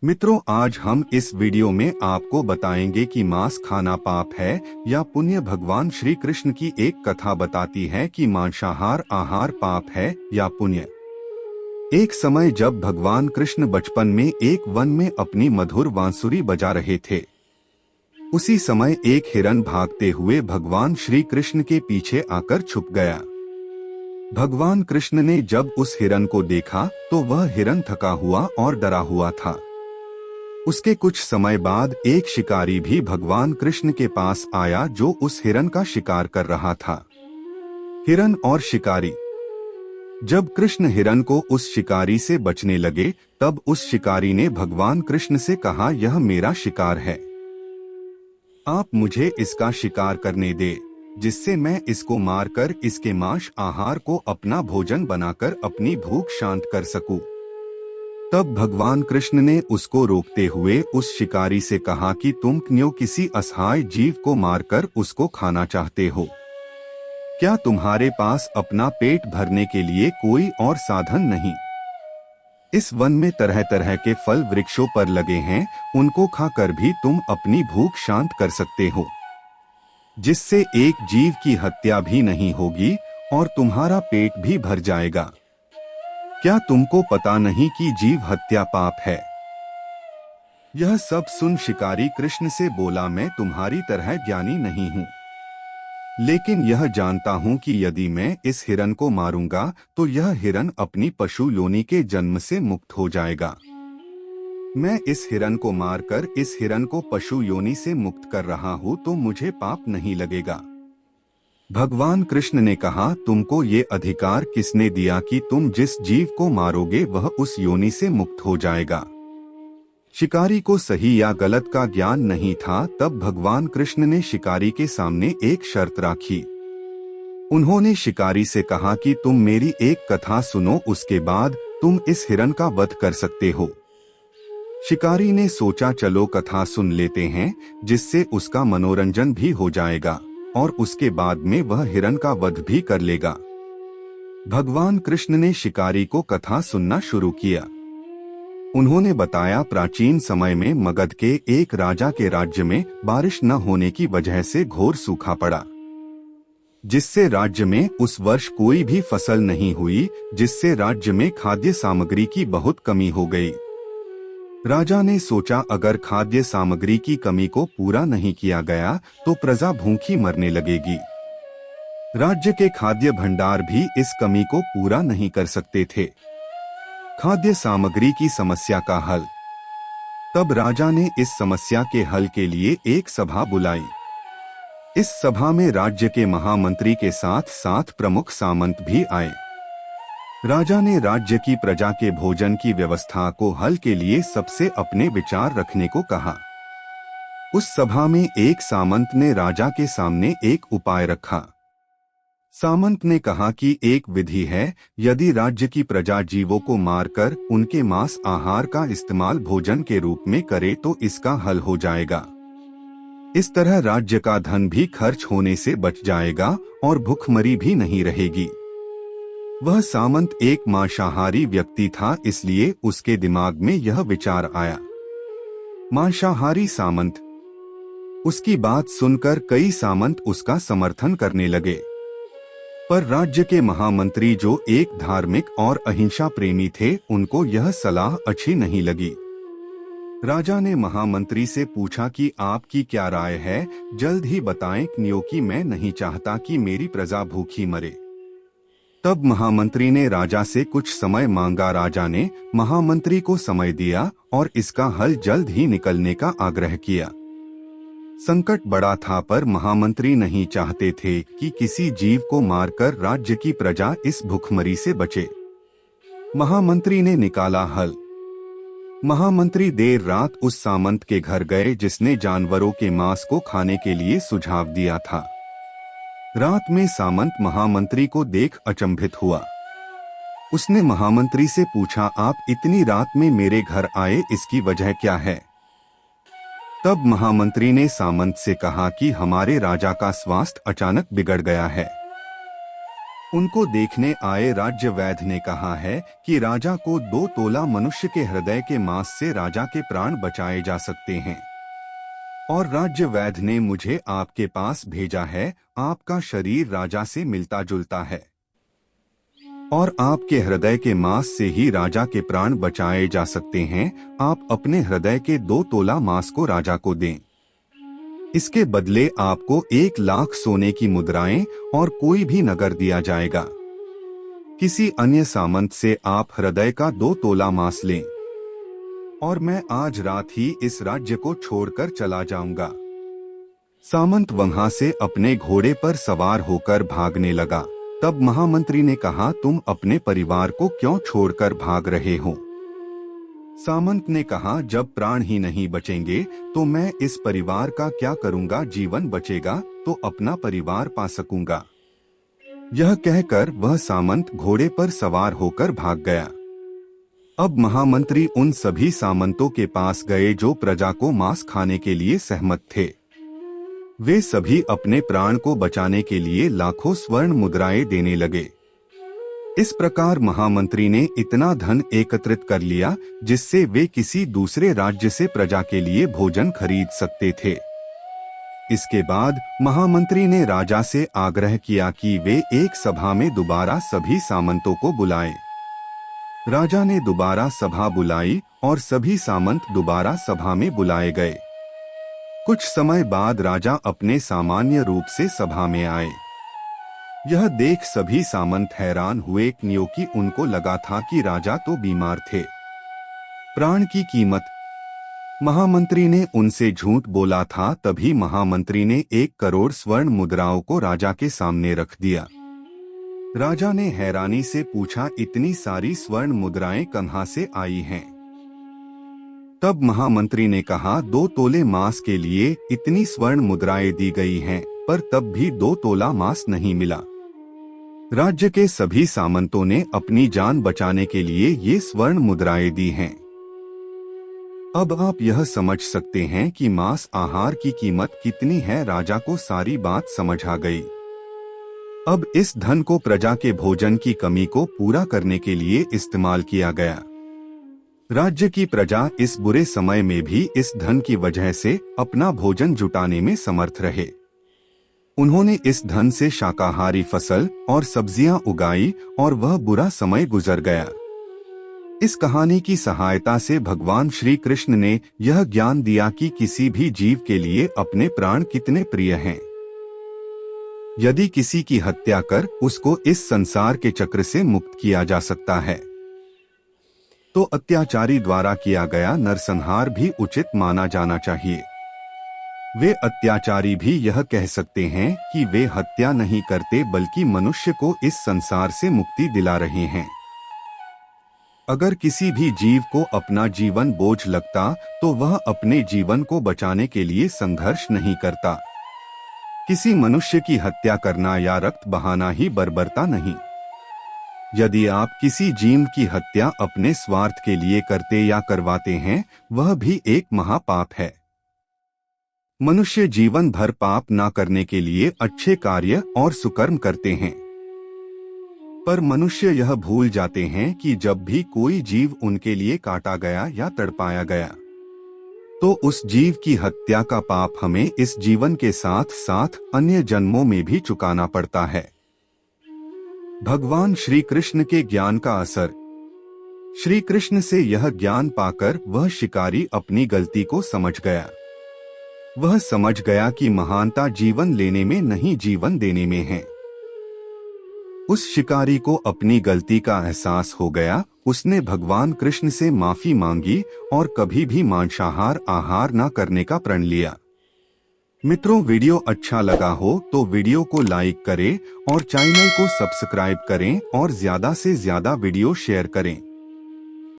मित्रों, आज हम इस वीडियो में आपको बताएंगे कि मांस खाना पाप है या पुण्य। भगवान श्री कृष्ण की एक कथा बताती है कि मांसाहार आहार पाप है या पुण्य। एक समय जब भगवान कृष्ण बचपन में एक वन में अपनी मधुर बांसुरी बजा रहे थे, उसी समय एक हिरन भागते हुए भगवान श्री कृष्ण के पीछे आकर छुप गया। भगवान कृष्ण ने जब उस हिरन को देखा तो वह हिरन थका हुआ और डरा हुआ था। उसके कुछ समय बाद एक शिकारी भी भगवान कृष्ण के पास आया जो उस हिरन का शिकार कर रहा था। हिरन और शिकारी। जब कृष्ण हिरन को उस शिकारी से बचने लगे तब उस शिकारी ने भगवान कृष्ण से कहा, यह मेरा शिकार है, आप मुझे इसका शिकार करने दे, जिससे मैं इसको मारकर इसके मांस आहार को अपना भोजन बनाकर अपनी भूख शांत कर सकूं। तब भगवान कृष्ण ने उसको रोकते हुए उस शिकारी से कहा कि तुम क्यों किसी असहाय जीव को मारकर उसको खाना चाहते हो? क्या तुम्हारे पास अपना पेट भरने के लिए कोई और साधन नहीं? इस वन में तरह तरह के फल वृक्षों पर लगे हैं, उनको खाकर भी तुम अपनी भूख शांत कर सकते हो, जिससे एक जीव की हत्या भी नहीं होगी और तुम्हारा पेट भी भर जाएगा। क्या तुमको पता नहीं कि जीव हत्या पाप है? यह सब सुन शिकारी कृष्ण से बोला, मैं तुम्हारी तरह ज्ञानी नहीं हूँ, लेकिन यह जानता हूँ कि यदि मैं इस हिरन को मारूंगा तो यह हिरन अपनी पशु योनि के जन्म से मुक्त हो जाएगा। मैं इस हिरन को मारकर इस हिरन को पशु योनि से मुक्त कर रहा हूँ तो मुझे पाप नहीं लगेगा। भगवान कृष्ण ने कहा, तुमको ये अधिकार किसने दिया कि तुम जिस जीव को मारोगे वह उस योनि से मुक्त हो जाएगा? शिकारी को सही या गलत का ज्ञान नहीं था। तब भगवान कृष्ण ने शिकारी के सामने एक शर्त रखी। उन्होंने शिकारी से कहा कि तुम मेरी एक कथा सुनो, उसके बाद तुम इस हिरन का वध कर सकते हो। शिकारी ने सोचा, चलो कथा सुन लेते हैं, जिससे उसका मनोरंजन भी हो जाएगा और उसके बाद में वह हिरन का वध भी कर लेगा। भगवान कृष्ण ने शिकारी को कथा सुनना शुरू किया। उन्होंने बताया, प्राचीन समय में मगध के एक राजा के राज्य में बारिश न होने की वजह से घोर सूखा पड़ा, जिससे राज्य में उस वर्ष कोई भी फसल नहीं हुई, जिससे राज्य में खाद्य सामग्री की बहुत कमी हो गई। राजा ने सोचा, अगर खाद्य सामग्री की कमी को पूरा नहीं किया गया तो प्रजा भूखी मरने लगेगी। राज्य के खाद्य भंडार भी इस कमी को पूरा नहीं कर सकते थे। खाद्य सामग्री की समस्या का हल। तब राजा ने इस समस्या के हल के लिए एक सभा बुलाई। इस सभा में राज्य के महामंत्री के साथ 7 प्रमुख सामंत भी आए। राजा ने राज्य की प्रजा के भोजन की व्यवस्था को हल के लिए सबसे अपने विचार रखने को कहा। उस सभा में एक सामंत ने राजा के सामने एक उपाय रखा। सामंत ने कहा कि एक विधि है, यदि राज्य की प्रजा जीवों को मारकर उनके मांस आहार का इस्तेमाल भोजन के रूप में करे तो इसका हल हो जाएगा। इस तरह राज्य का धन भी खर्च होने से बच जाएगा और भूखमरी भी नहीं रहेगी। वह सामंत एक मांसाहारी व्यक्ति था, इसलिए उसके दिमाग में यह विचार आया। मांसाहारी सामंत। उसकी बात सुनकर कई सामंत उसका समर्थन करने लगे, पर राज्य के महामंत्री जो एक धार्मिक और अहिंसा प्रेमी थे, उनको यह सलाह अच्छी नहीं लगी। राजा ने महामंत्री से पूछा कि आपकी क्या राय है, जल्द ही बताएं, क्योंकि मैं नहीं चाहता कि मेरी प्रजा भूखी मरे। तब महामंत्री ने राजा से कुछ समय मांगा। राजा ने महामंत्री को समय दिया और इसका हल जल्द ही निकलने का आग्रह किया। संकट बड़ा था, पर महामंत्री नहीं चाहते थे कि किसी जीव को मारकर राज्य की प्रजा इस भूखमरी से बचे। महामंत्री ने निकाला हल। महामंत्री देर रात उस सामंत के घर गए जिसने जानवरों के मांस को खाने के लिए सुझाव दिया था। रात में सामंत महामंत्री को देख अचंभित हुआ। उसने महामंत्री से पूछा, आप इतनी रात में मेरे घर आए, इसकी वजह क्या है? तब महामंत्री ने सामंत से कहा कि हमारे राजा का स्वास्थ्य अचानक बिगड़ गया है। उनको देखने आए राज्य वैद्य ने कहा है कि राजा को 2 तोला मनुष्य के हृदय के मांस से राजा के प्राण बचाए जा सकते हैं, और राज्य वैद्य ने मुझे आपके पास भेजा है। आपका शरीर राजा से मिलता जुलता है, और आपके हृदय के मांस से ही राजा के प्राण बचाए जा सकते हैं। आप अपने हृदय के 2 तोला मांस को राजा को दें। इसके बदले आपको 1 लाख सोने की मुद्राएं और कोई भी नगर दिया जाएगा। किसी अन्य सामंत से आप हृदय का 2 तोला मांस लें, और मैं आज रात ही इस राज्य को छोड़कर चला जाऊंगा। सामंत वहां से अपने घोड़े पर सवार होकर भागने लगा। तब महामंत्री ने कहा, तुम अपने परिवार को क्यों छोड़कर भाग रहे हो? सामंत ने कहा, जब प्राण ही नहीं बचेंगे तो मैं इस परिवार का क्या करूंगा? जीवन बचेगा तो अपना परिवार पा सकूंगा। यह कहकर वह सामंत घोड़े पर सवार होकर भाग गया। अब महामंत्री उन सभी सामंतों के पास गए जो प्रजा को मांस खाने के लिए सहमत थे। वे सभी अपने प्राण को बचाने के लिए लाखों स्वर्ण मुद्राएं देने लगे। इस प्रकार महामंत्री ने इतना धन एकत्रित कर लिया जिससे वे किसी दूसरे राज्य से प्रजा के लिए भोजन खरीद सकते थे। इसके बाद महामंत्री ने राजा से आग्रह किया कि वे एक सभा में दोबारा सभी सामंतों को बुलाएं। राजा ने दोबारा सभा बुलाई और सभी सामंत दोबारा सभा में बुलाए गए। कुछ समय बाद राजा अपने सामान्य रूप से सभा में आए। यह देख सभी सामंत हैरान हुए, क्योंकि उनको लगा था कि राजा तो बीमार थे। प्राण की कीमत महामंत्री ने उनसे झूठ बोला था। तभी महामंत्री ने 1 करोड़ स्वर्ण मुद्राओं को राजा के सामने रख दिया। राजा ने हैरानी से पूछा, इतनी सारी स्वर्ण मुद्राएं कहां से आई हैं? तब महामंत्री ने कहा, 2 तोले मांस के लिए इतनी स्वर्ण मुद्राएं दी गई हैं, पर तब भी 2 तोला मांस नहीं मिला। राज्य के सभी सामंतों ने अपनी जान बचाने के लिए ये स्वर्ण मुद्राएं दी हैं। अब आप यह समझ सकते हैं कि मांस आहार की कीमत कितनी है। राजा को सारी बात समझ आ गई। अब इस धन को प्रजा के भोजन की कमी को पूरा करने के लिए इस्तेमाल किया गया। राज्य की प्रजा इस बुरे समय में भी इस धन की वजह से अपना भोजन जुटाने में समर्थ रहे। उन्होंने इस धन से शाकाहारी फसल और सब्जियां उगाई और वह बुरा समय गुजर गया। इस कहानी की सहायता से भगवान श्री कृष्ण ने यह ज्ञान दिया कि किसी भी जीव के लिए अपने प्राण कितने प्रिय हैं। यदि किसी की हत्या कर उसको इस संसार के चक्र से मुक्त किया जा सकता है, तो अत्याचारी द्वारा किया गया नरसंहार भी उचित माना जाना चाहिए। वे अत्याचारी भी यह कह सकते हैं कि वे हत्या नहीं करते बल्कि मनुष्य को इस संसार से मुक्ति दिला रहे हैं। अगर किसी भी जीव को अपना जीवन बोझ लगता तो वह अपने जीवन को बचाने के लिए संघर्ष नहीं करता। किसी मनुष्य की हत्या करना या रक्त बहाना ही बर्बरता नहीं। यदि आप किसी जीव की हत्या अपने स्वार्थ के लिए करते या करवाते हैं, वह भी एक महापाप है। मनुष्य जीवन भर पाप ना करने के लिए अच्छे कार्य और सुकर्म करते हैं, पर मनुष्य यह भूल जाते हैं कि जब भी कोई जीव उनके लिए काटा गया या तड़पाया गया, तो उस जीव की हत्या का पाप हमें इस जीवन के साथ साथ अन्य जन्मों में भी चुकाना पड़ता है। भगवान श्री कृष्ण के ज्ञान का असर। श्री कृष्ण से यह ज्ञान पाकर वह शिकारी अपनी गलती को समझ गया। वह समझ गया कि महानता जीवन लेने में नहीं, जीवन देने में है। उस शिकारी को अपनी गलती का एहसास हो गया। उसने भगवान कृष्ण से माफी मांगी और कभी भी मांसाहार आहार न करने का प्रण लिया। मित्रों, वीडियो अच्छा लगा हो तो वीडियो को लाइक करें और चैनल को सब्सक्राइब करें और ज्यादा से ज्यादा वीडियो शेयर करें।